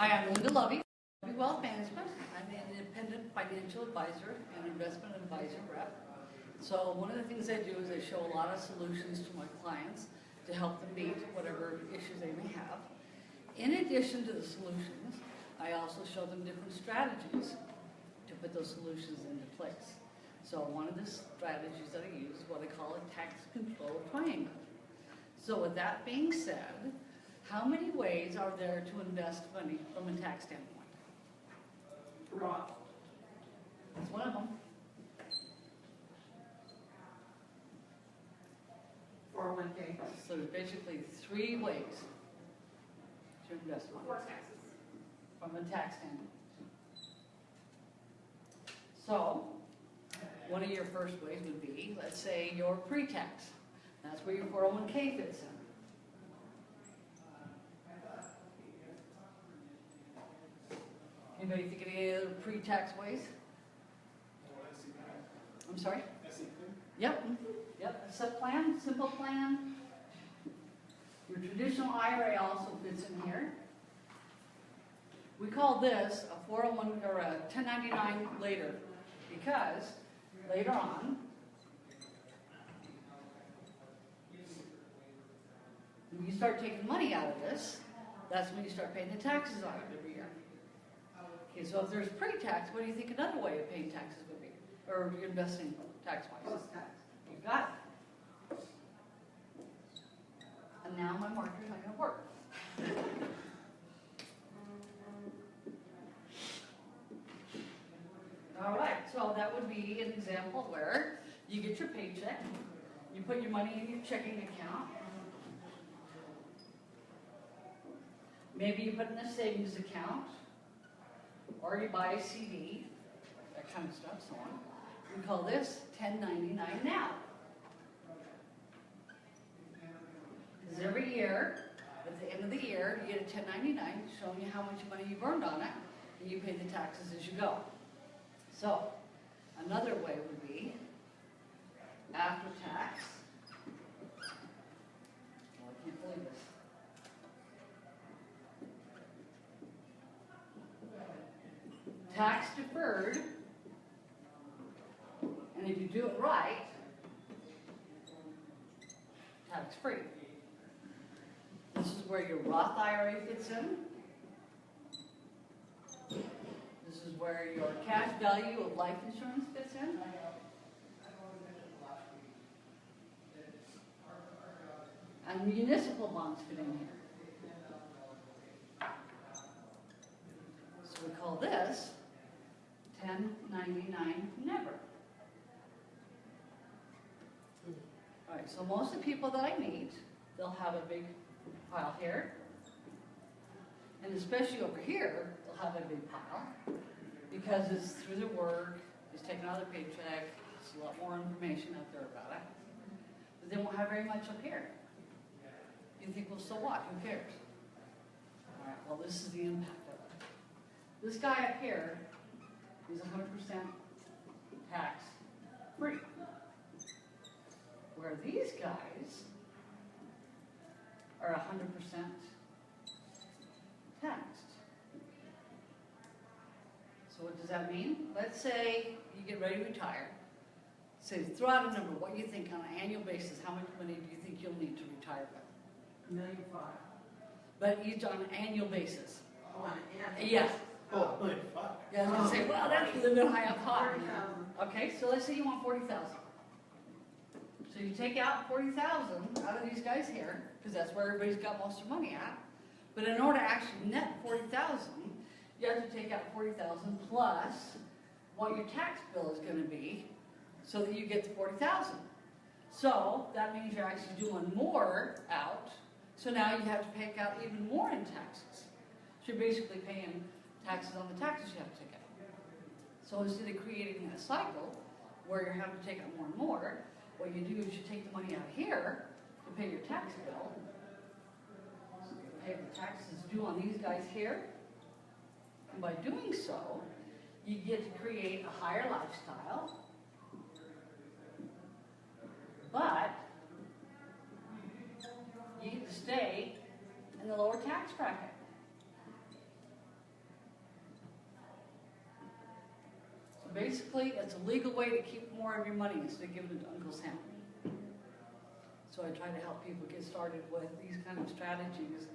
Hi, I'm Linda Lovey, Wealth Management. I'm an independent financial advisor and investment advisor rep. So one of the things I do is I show a lot of solutions to my clients to help them meet whatever issues they may have. In addition to the solutions, I also show them different strategies to put those solutions into place. So one of the strategies that I use is what I call a tax control triangle. So with that being said, how many ways are there to invest money from a tax standpoint? Roth. That's one of them. 401k. So there's basically 3 ways to invest money Before taxes. from a tax standpoint. So one of your first ways would be, let's say, your pre-tax. That's where your 401k fits in. Anybody think of any other pre-tax ways? I'm sorry? Yep. Yep. A sub-plan, simple plan. Your traditional IRA also fits in here. We call this a 401 or a 1099 later because later on, when you start taking money out of this, that's when you start paying the taxes on it every year. Okay, so if there's pre-tax, what do you think another way of paying taxes would be? Or investing tax-wise? Post-tax. You got it. And now my marker's not going to work. All right, so that would be an example where you get your paycheck, you put your money in your checking account, maybe you put it in a savings account, or you buy a CD, that kind of stuff, so on. We call this 1099 now. Because every year, at the end of the year, you get a 1099 showing you how much money you've earned on it, and you pay the taxes as you go. So, another way would be after tax. Oh, I can't believe this. Tax deferred, and if you do it right, tax free. This is where your Roth IRA fits in. This is where your cash value of life insurance fits in. And municipal bonds fit in here. So we call this 1099 never. All right, so most of the people that I meet, they'll have a big pile here. And especially over here, they'll have a big pile because it's through their work, it's taking out their paycheck, there's a lot more information out there about it. But they won't have very much up here. You think, well, so what? Who cares? All right, well, this is the impact of it. This guy up here is 100% tax free. Where these guys are 100% taxed. So what does that mean? Let's say you get ready to retire. Say, throw out a number. What do you think on an annual basis? How much money do you think you'll need to retire with? $1.5 million. But each on an annual basis. Oh, on an annual Yes. Oh, $1.5 million. Yeah, I was going to say, well, that's a little bit high up high. 40,000. Okay, so let's say you want 40,000. So you take out 40,000 out of these guys here, because that's where everybody's got most of their money at. But in order to actually net 40,000, you have to take out 40,000 plus what your tax bill is going to be, so that you get the 40,000. So that means you're actually doing more out. So now you have to pay out even more in taxes. So you're basically paying taxes on the taxes you have to take out. So instead of creating a cycle where you're having to take out more and more, what you do is you take the money out here to pay your tax bill, pay the taxes due on these guys here, and by doing so, you get to create a higher lifestyle, but you get to stay in the lower tax bracket. basically, it's a legal way to keep more of your money instead of giving it to Uncle Sam. So I try to help people get started with these kind of strategies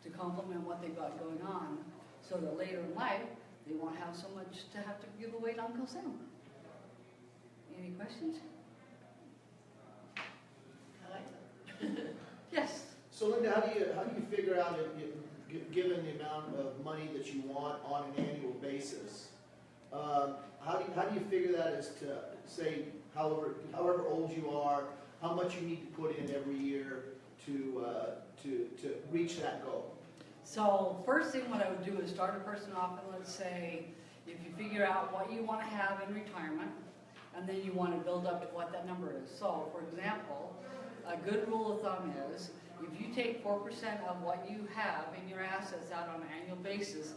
to complement what they've got going on, so that later in life, they won't have so much to have to give away to Uncle Sam. Any questions? I like that. Yes. So Linda, how do you figure out, given the amount of money that you want on an annual basis, how do you figure that as to, say, however old you are, how much you need to put in every year to reach that goal? So first thing what I would do is start a person off, and let's say if you figure out what you want to have in retirement, and then you want to build up to what that number is. So for example, a good rule of thumb is if you take 4% of what you have in your assets out on an annual basis,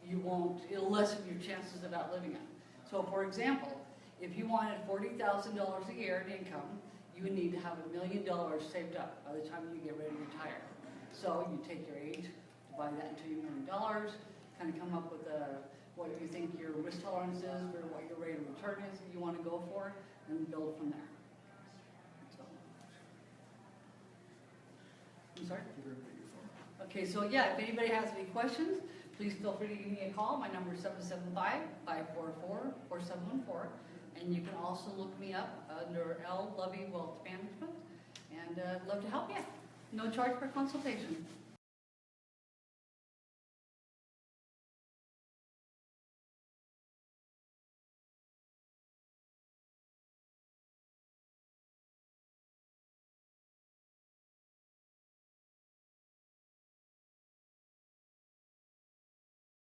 it'll lessen your chances of outliving it. So for example, if you wanted $40,000 a year in income, you would need to have $1 million saved up by the time you get ready to retire. So you take your age, divide that into your $1 million, kind of come up with what you think your risk tolerance is for what your rate of return is that you want to go for, and build from there. So. I'm sorry? Okay, so yeah, if anybody has any questions, please feel free to give me a call. My number is 775-544-4714. And you can also look me up under L. Lovey Wealth Management. And I'd love to help you. No charge for consultation.